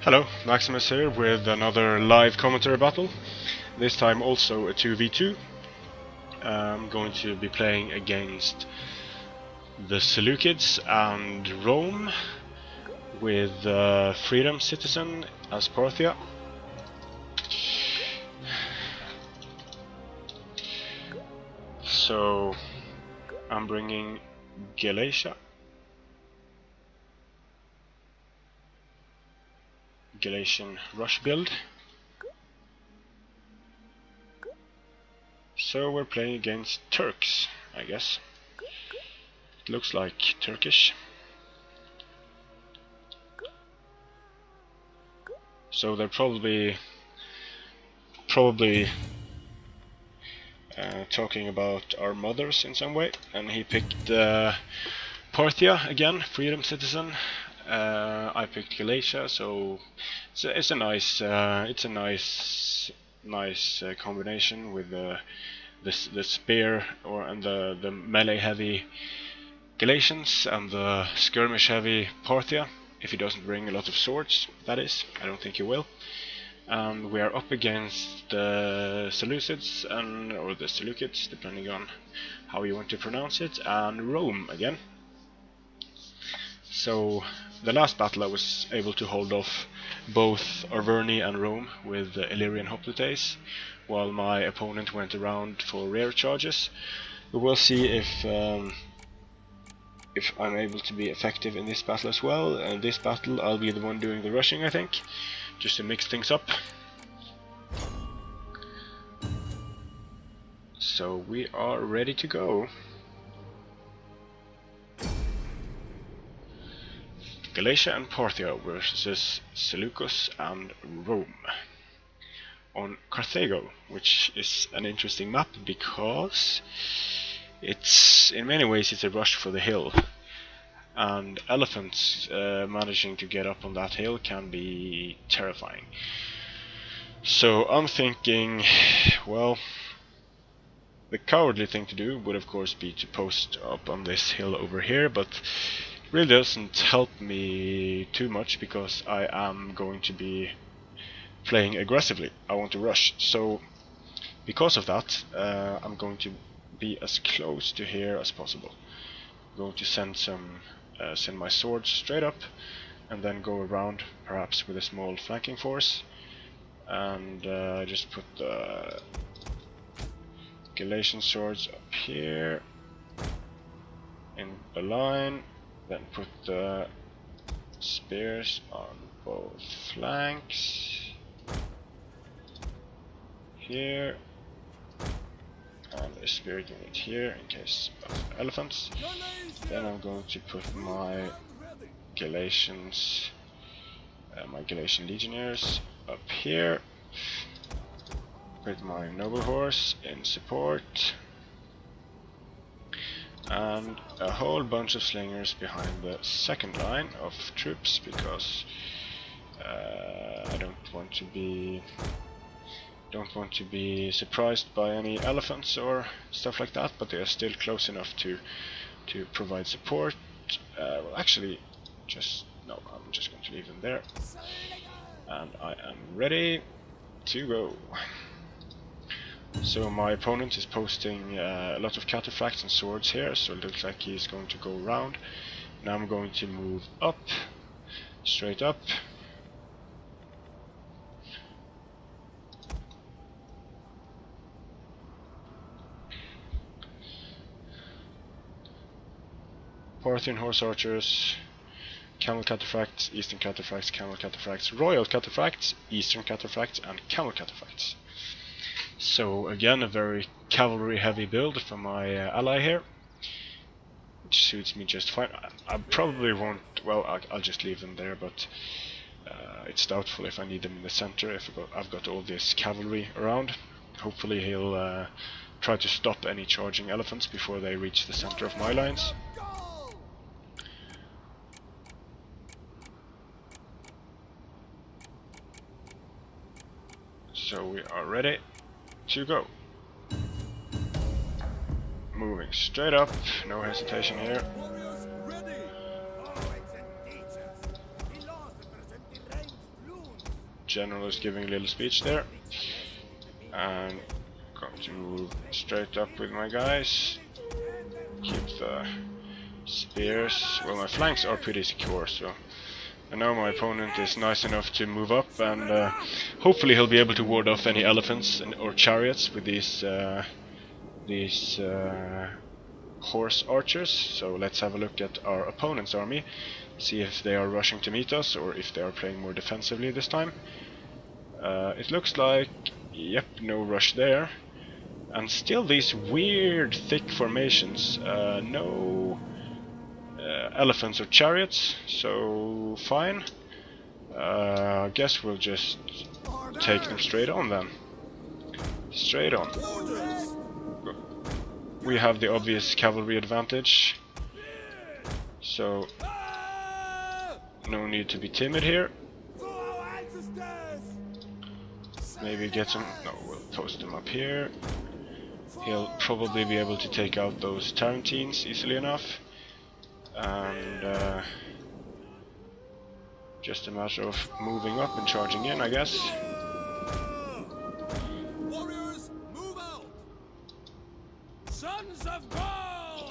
Hello, Maximus here with another live commentary battle. This time also a 2v2. I'm going to be playing against the Seleucids and Rome with Freedom Citizen as Parthia. So I'm bringing Galatia. Galatian rush build. So we're playing against Turks, I guess. It looks like Turkish. So they're probably talking about our mothers in some way, and he picked Parthia again, Freedom Citizen. I picked Galatia, so it's a nice combination with the spear and the melee heavy Galatians and the skirmish heavy Parthia. If he doesn't bring a lot of swords, that is. I don't think he will. And we are up against the Seleucids or the Seleucids, depending on how you want to pronounce it, and Rome again. So the last battle I was able to hold off both Arverni and Rome with Illyrian hoplites, while my opponent went around for rear charges. We will see if I'm able to be effective in this battle as well. And this battle I'll be the one doing the rushing, I think, just to mix things up. So we are ready to go. Galatia and Parthia versus Seleucus and Rome on Carthago, which is an interesting map because it's in many ways it's a rush for the hill, and elephants managing to get up on that hill can be terrifying. So I'm thinking, well, the cowardly thing to do would of course be to post up on this hill over here, but really doesn't help me too much because I am going to be playing aggressively. I want to rush, so because of that I'm going to be as close to here as possible. I'm going to send my swords straight up and then go around, perhaps with a small flanking force, and just put the Galatian swords up here in a line. Then put the spears on both flanks here, and a spirit unit here in case of elephants. Then I'm going to put my Galatians, my Galatian legionnaires up here. Put my noble horse in support. And a whole bunch of slingers behind the second line of troops because I don't want to be surprised by any elephants or stuff like that, but they are still close enough to provide support. Well, actually, I'm just going to leave them there, and I am ready to go. So my opponent is posting a lot of cataphracts and swords here, so it looks like he's going to go around. Now I'm going to move up, straight up. Parthian horse archers, camel cataphracts, eastern cataphracts, camel cataphracts, royal cataphracts, eastern cataphracts, and camel cataphracts. So again, a very cavalry heavy build from my ally here, which suits me just fine. I probably won't, well, I'll just leave them there, but it's doubtful if I need them in the center if I've got all this cavalry around. Hopefully he'll try to stop any charging elephants before they reach the center of my lines. So we are ready to go. Moving straight up, no hesitation here. general is giving a little speech there. And going to move straight up with my guys. Keep the spears. Well, my flanks are pretty secure, so I know my opponent is nice enough to move up, and hopefully he'll be able to ward off any elephants or chariots with these horse archers. So let's have a look at our opponent's army, see if they are rushing to meet us or if they are playing more defensively this time. It looks like, yep, no rush there. And still these weird thick formations, no elephants or chariots, so fine. I guess we'll just take them straight on then. Straight on. We have the obvious cavalry advantage, so no need to be timid here. Maybe get some... no, we'll post them up here. He'll probably be able to take out those Tarentines easily enough. And just a matter of moving up and charging in, I guess.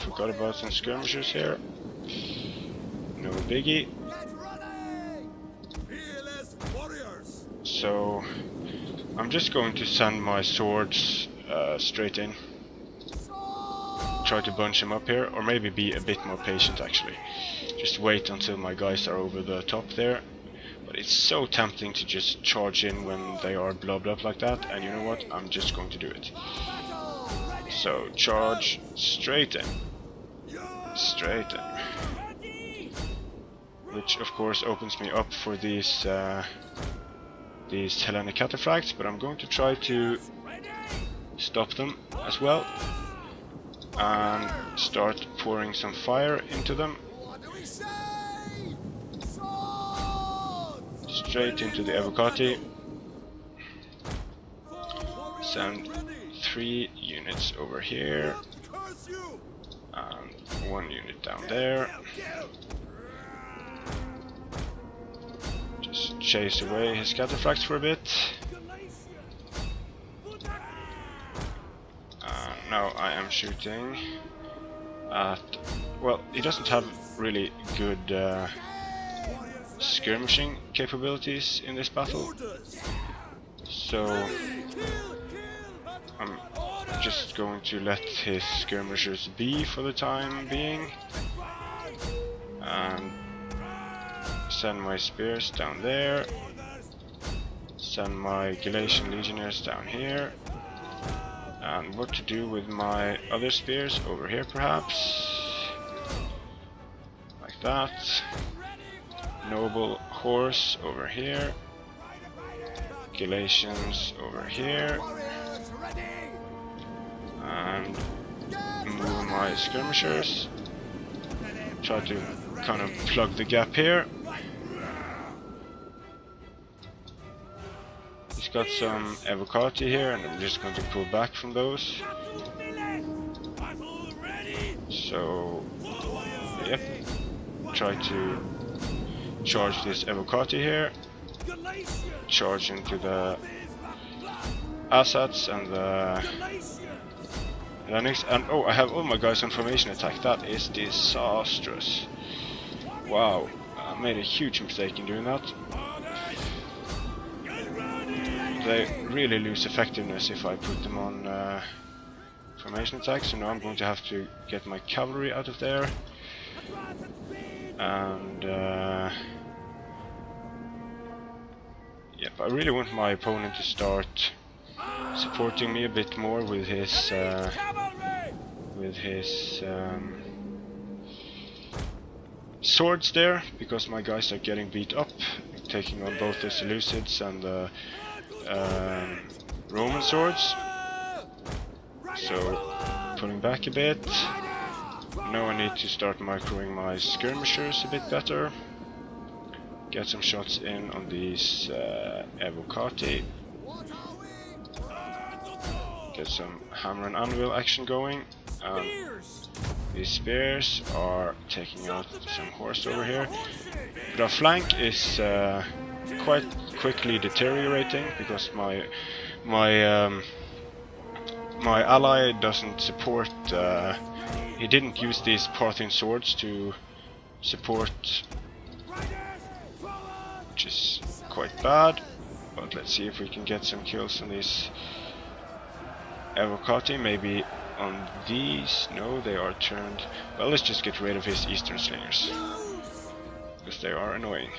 Forgot about some skirmishers here. No biggie. So I'm just going to send my swords straight in. Try to bunch them up here, or maybe be a bit more patient actually. Just wait until my guys are over the top there. But it's so tempting to just charge in when they are blobbed up like that, and you know what? I'm just going to do it. So charge straight in. Straight in. Which of course opens me up for these Hellenic cataphracts, but I'm going to try to stop them as well and start pouring some fire into them. Straight into the Evocati. Send 3 units over here and 1 unit down there. Just chase away his cataphracts for a bit. Now I am shooting at... well, he doesn't have really good skirmishing capabilities in this battle, so I'm just going to let his skirmishers be for the time being and send my spears down there, send my Galatian legionnaires down here, and what to do with my other spears over here perhaps, like that. Noble horse over here, Galatians over here, and move my skirmishers. Try to kind of plug the gap here. He's got some Evocati here, and I'm just going to pull back from those. So, yep, try to charge this Evocati here, charge into the Assets and the Hellenics, and oh, I have all my guys on formation attack. That is disastrous. Wow, I made a huge mistake in doing that. They really lose effectiveness if I put them on formation attack, so now I'm going to have to get my cavalry out of there. And yep, I really want my opponent to start supporting me a bit more with his swords there, because my guys are getting beat up, taking on both the Seleucids and the Roman swords. So pulling back a bit. Now I need to start microing my skirmishers a bit better. Get some shots in on these Evocati. Get some hammer and anvil action going. These spears are taking out some horse over here. But our flank is quite quickly deteriorating because my ally doesn't support. He didn't use these Parthian swords to support, which is quite bad. But let's see if we can get some kills on these Evocati. Maybe on these. No, they are turned. Well, let's just get rid of his Eastern Slingers, because they are annoying.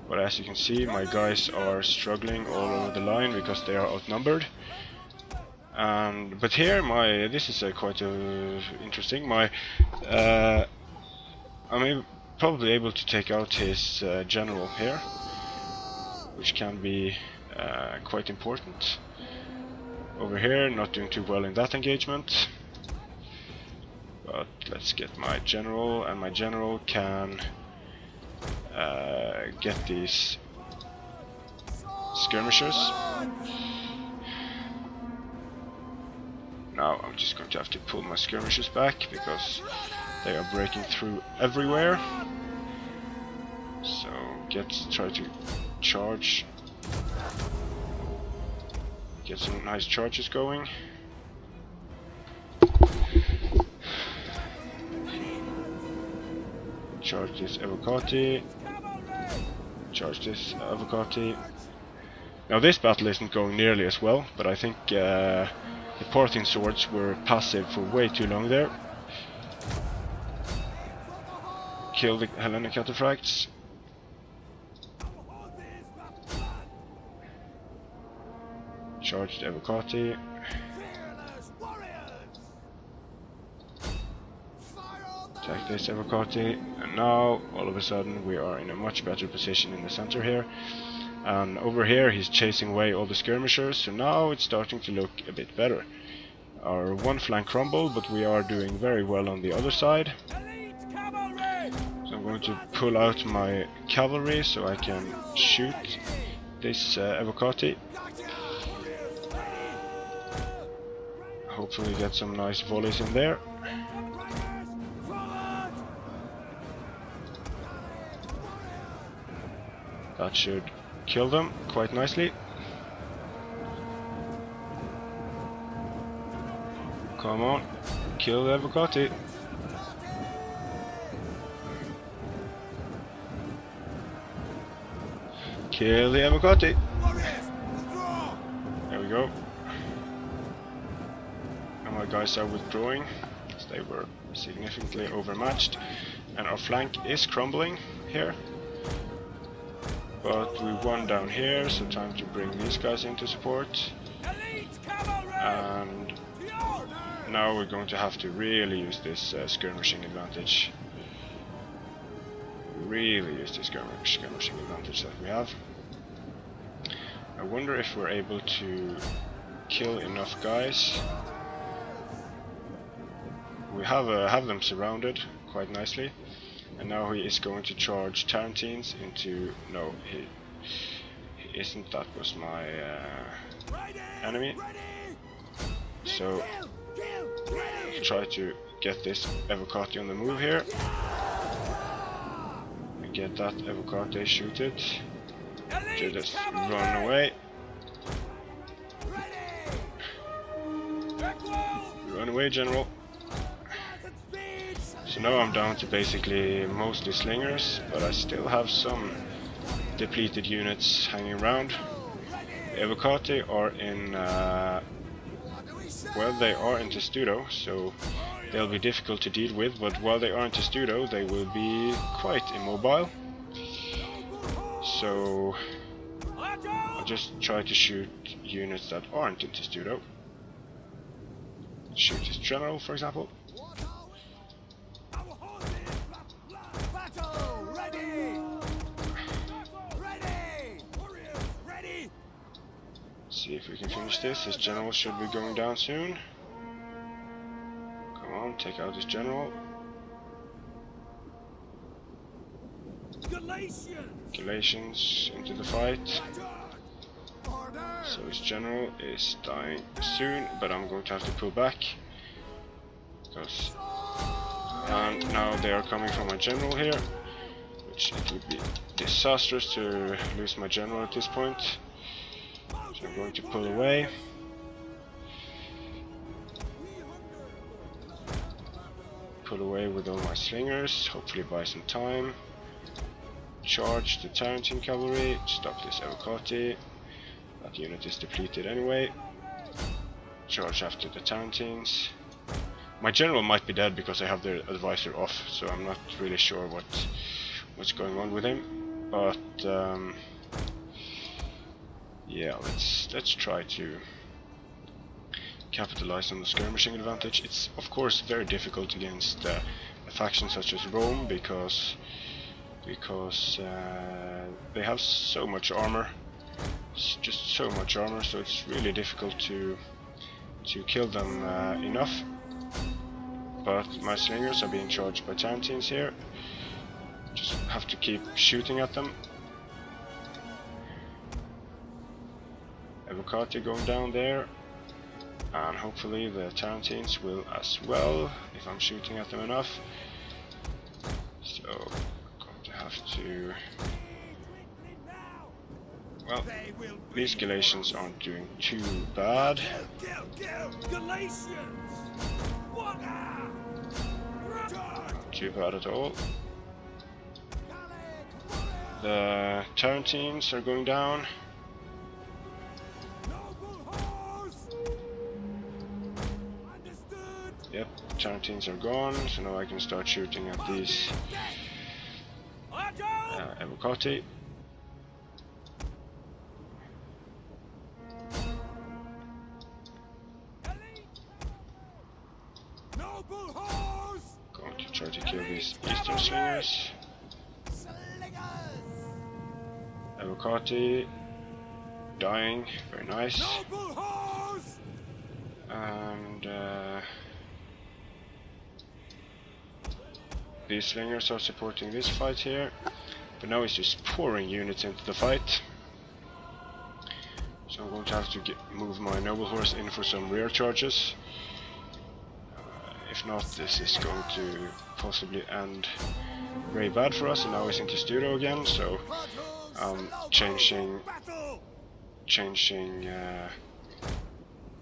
But as you can see, my guys are struggling all over the line because they are outnumbered. But here, this is quite interesting. I'm probably able to take out his general here, which can be quite important. Over here, not doing too well in that engagement. But let's get my general, and my general can get these skirmishers. Now I'm just going to have to pull my skirmishers back because they are breaking through everywhere. So try to charge. Get some nice charges going. Charge this Evocati. Charge this Evocati. Now this battle isn't going nearly as well, but I think the Parthian swords were passive for way too long there. Kill the Hellenic cataphracts. Charge the Evocati. Attack this Evocati, and now all of a sudden we are in a much better position in the center here. And over here he's chasing away all the skirmishers, so now it's starting to look a bit better. Our one flank crumbled, but we are doing very well on the other side. So I'm going to pull out my cavalry so I can shoot this Evocati. Hopefully get some nice volleys in there. That should kill them quite nicely. Come on, kill the Evocati. Kill the Evocati. There we go. And my guys are withdrawing, as they were significantly overmatched. And our flank is crumbling here. But we won down here, so time to bring these guys into support. And now we're going to have to really use this skirmishing advantage. Really use this skirmishing advantage that we have. I wonder if we're able to kill enough guys. We have them surrounded quite nicely. And now he is going to charge Tarentines into... No, he isn't. That was my enemy. So try to get this Evocati on the move here. And get that Evocati, shoot it. Just run away. Run away, General. So now I'm down to basically mostly slingers, but I still have some depleted units hanging around. The Evocati are in, well, they are in Testudo, so they'll be difficult to deal with, but while they are in Testudo, they will be quite immobile. So I'll just try to shoot units that aren't in Testudo. Shoot his general, for example. See if we can finish this. His general should be going down soon. Come on, take out his general. Galatians into the fight. So his general is dying soon, but I'm going to have to pull back because And now they are coming from my general here, which it would be disastrous to lose my general at this point. So I'm going to pull away. Pull away with all my slingers, hopefully buy some time. Charge the Tarentine cavalry, stop this Evocati. That unit is depleted anyway. Charge after the Tarentines. My general might be dead because I have their advisor off, so I'm not really sure what's going on with him. But yeah, let's try to capitalize on the skirmishing advantage. It's of course very difficult against a faction such as Rome because they have so much armor. It's just so much armor, so it's really difficult to kill them enough. But my slingers are being charged by Tarentines here. Just have to keep shooting at them. Evocati going down there. And hopefully the Tarentines will as well, if I'm shooting at them enough. So I'm going to have to... Well, these Galatians aren't doing too bad. Not too bad at all. The Tarentines are going down. Yep, Tarentines are gone, so now I can start shooting at these Evocati. Going to try to kill these Eastern Slingers. Evocati dying, very nice. And these slingers are supporting this fight here, but now he's just pouring units into the fight. So I'm going to have to move my noble horse in for some rear charges. If not, this is going to possibly end very bad for us. And now he's into Studio again, so I'm changing the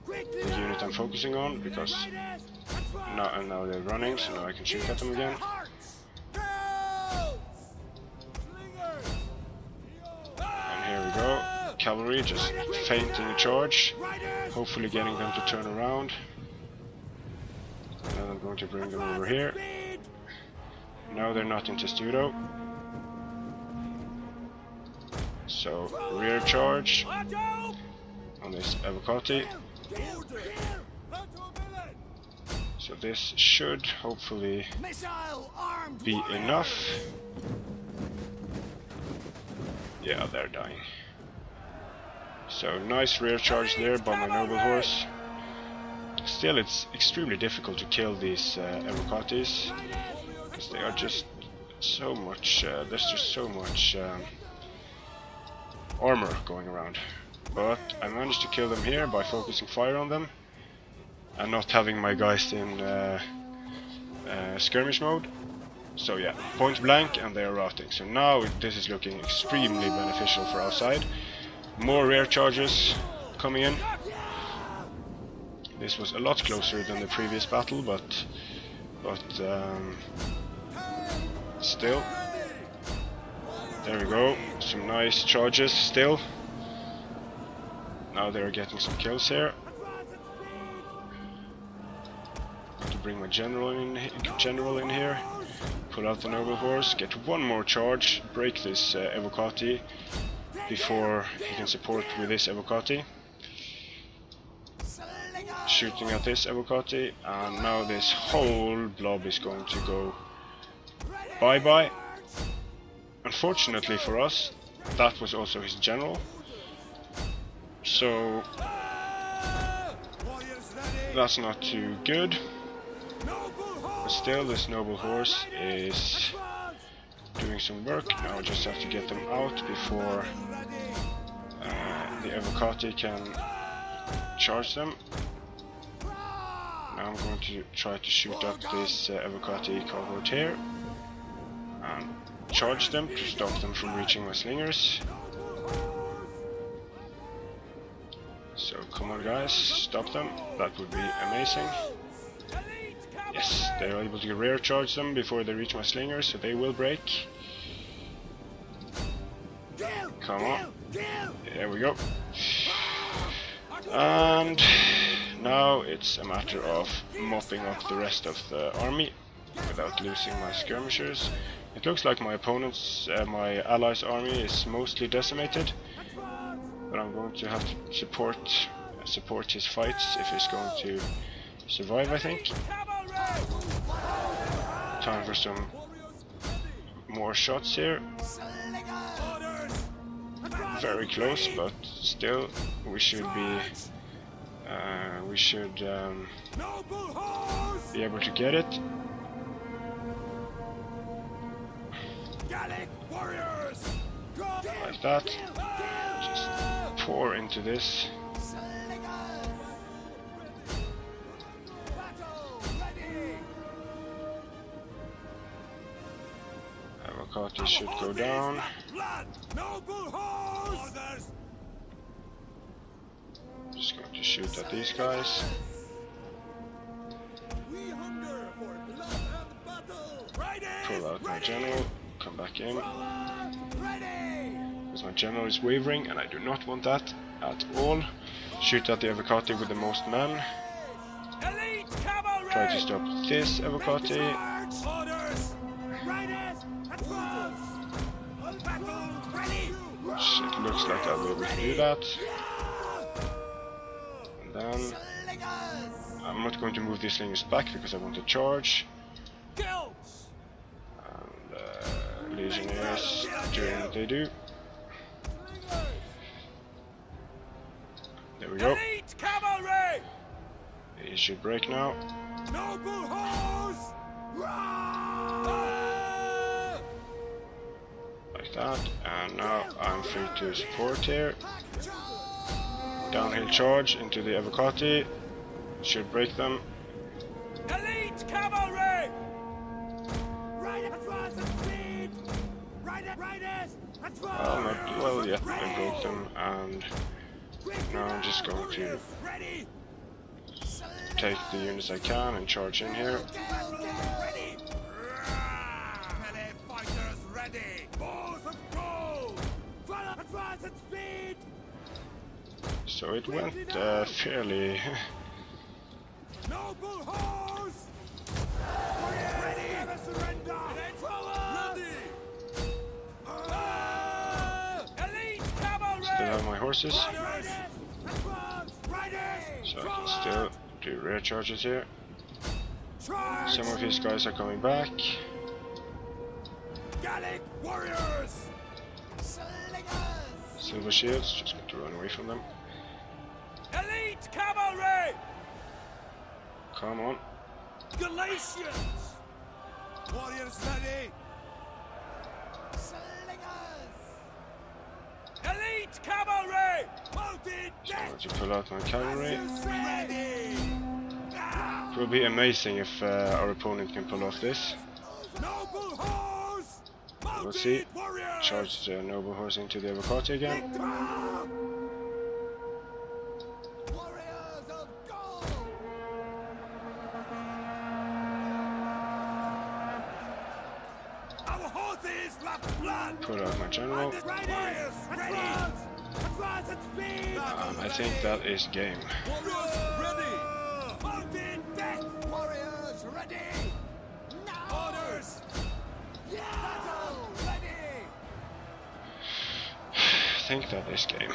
unit I'm focusing on, because now they're running, so now I can shoot at them again. And here we go, cavalry just feinting a charge, hopefully getting them to turn around. And I'm going to bring them over here. Now they're not into Studio. So rear charge on this Evocati. So this should hopefully be enough. Yeah, they're dying. So nice rear charge there by my noble horse. Still, it's extremely difficult to kill these Evocatis, because they are just so much, there's just so much armor going around. But I managed to kill them here by focusing fire on them and not having my guys in skirmish mode. So yeah, point blank, and they are routing. So now this is looking extremely beneficial for our side. More rear charges coming in. This was a lot closer than the previous battle, but still. There we go, some nice charges still. Now they're getting some kills here. Going to bring my general in here. Pull out the noble horse, get one more charge, break this Evocati before he can support with this Evocati. Shooting at this Evocati, and now this whole blob is going to go bye-bye. Unfortunately for us, that was also his general. So that's not too good. But still, this noble horse is doing some work. Now I just have to get them out before the Evocati can charge them. I'm going to try to shoot up this Evocati cohort here and charge them to stop them from reaching my slingers. So come on guys, stop them, that would be amazing. Yes, they are able to rear charge them before they reach my slingers, so they will break. Come on, there we go. And now it's a matter of mopping up the rest of the army without losing my skirmishers. It looks like my opponent's, my allies' army is mostly decimated, but I'm going to have to support his fights if he's going to survive, I think. Time for some more shots here. Very close, but still we should be able to get it. Like that. Just pour into this. Evocati should go down. Just going to shoot at these guys. Pull out my general, come back in. Because my general is wavering and I do not want that at all. Shoot at the Evocati with the most men. Try to stop this Evocati. It looks like I'll be able to do that. And then I'm not going to move these slingers back because I want to charge. And legionnaires doing what they do. There we go. He should break now. Like that, and now I'm free to support here. Downhill charge into the Evocati. Should break them. Elite cavalry! Well, yeah, I broke them, and now I'm just going to take the units I can and charge in here. So it went fairly Still have my horses, so I can still do rear charges here. Some of these guys are coming back. Silver shields, just going to run away from them. Elite cavalry! Come on. Galatians! Warriors ready! Elite cavalry! Mounted So I'm going to pull out my cavalry. It will be amazing if our opponent can pull off this. Noble horse! We'll see. Charge the noble horse into the Evocati again. Put out my general. I think that is game. I think that is game.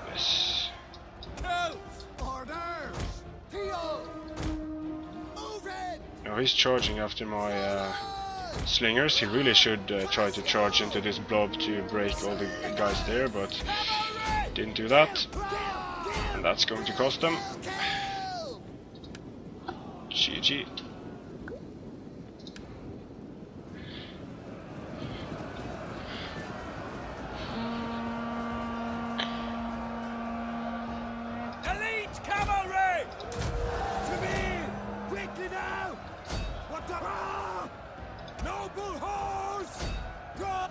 Yes. Now he's charging after my slingers. He really should try to charge into this blob to break all the guys there, but didn't do that. And that's going to cost them. GG.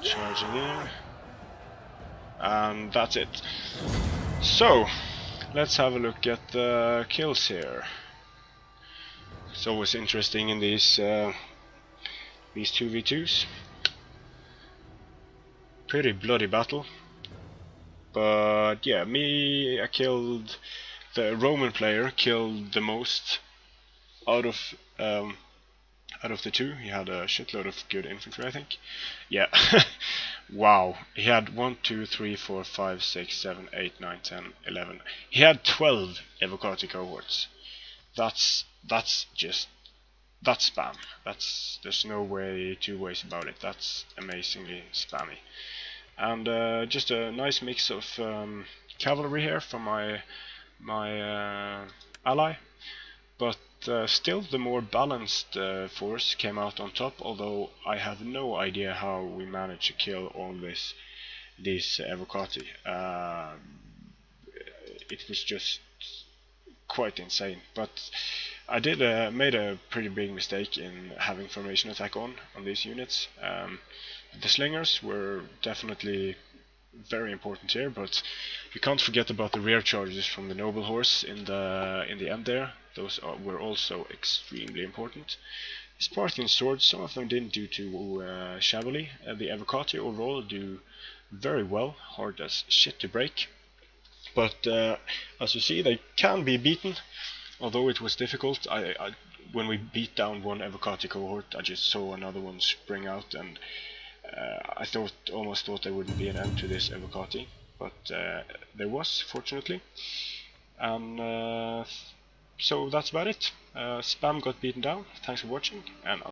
charging in, and that's it. So let's have a look at the kills here. It's always interesting in these 2v2s. Pretty bloody battle, but yeah, I killed the Roman player, killed the most out of the two. He had a shitload of good infantry, I think. Yeah. Wow. He had 1, 2, 3, 4, 5, 6, 7, 8, 9, 10, 11. He had 12 Evocati cohorts. That's spam. There's no two ways about it. That's amazingly spammy. And just a nice mix of cavalry here from my ally, but still the more balanced force came out on top, although I have no idea how we managed to kill all these Evocati. It was just quite insane, but I did made a pretty big mistake in having formation attack on these units. The slingers were definitely very important here, but you can't forget about the rear charges from the noble horse in the end there. Those were also extremely important. These Parthian swords, some of them didn't do too shabbily. The Evocati overall do very well, hard as shit to break. But as you see, they can be beaten, although it was difficult. When we beat down one Evocati cohort, I just saw another one spring out, and I almost thought there wouldn't be an end to this Evocati, but there was, fortunately. And so that's about it. Spam got beaten down. Thanks for watching, and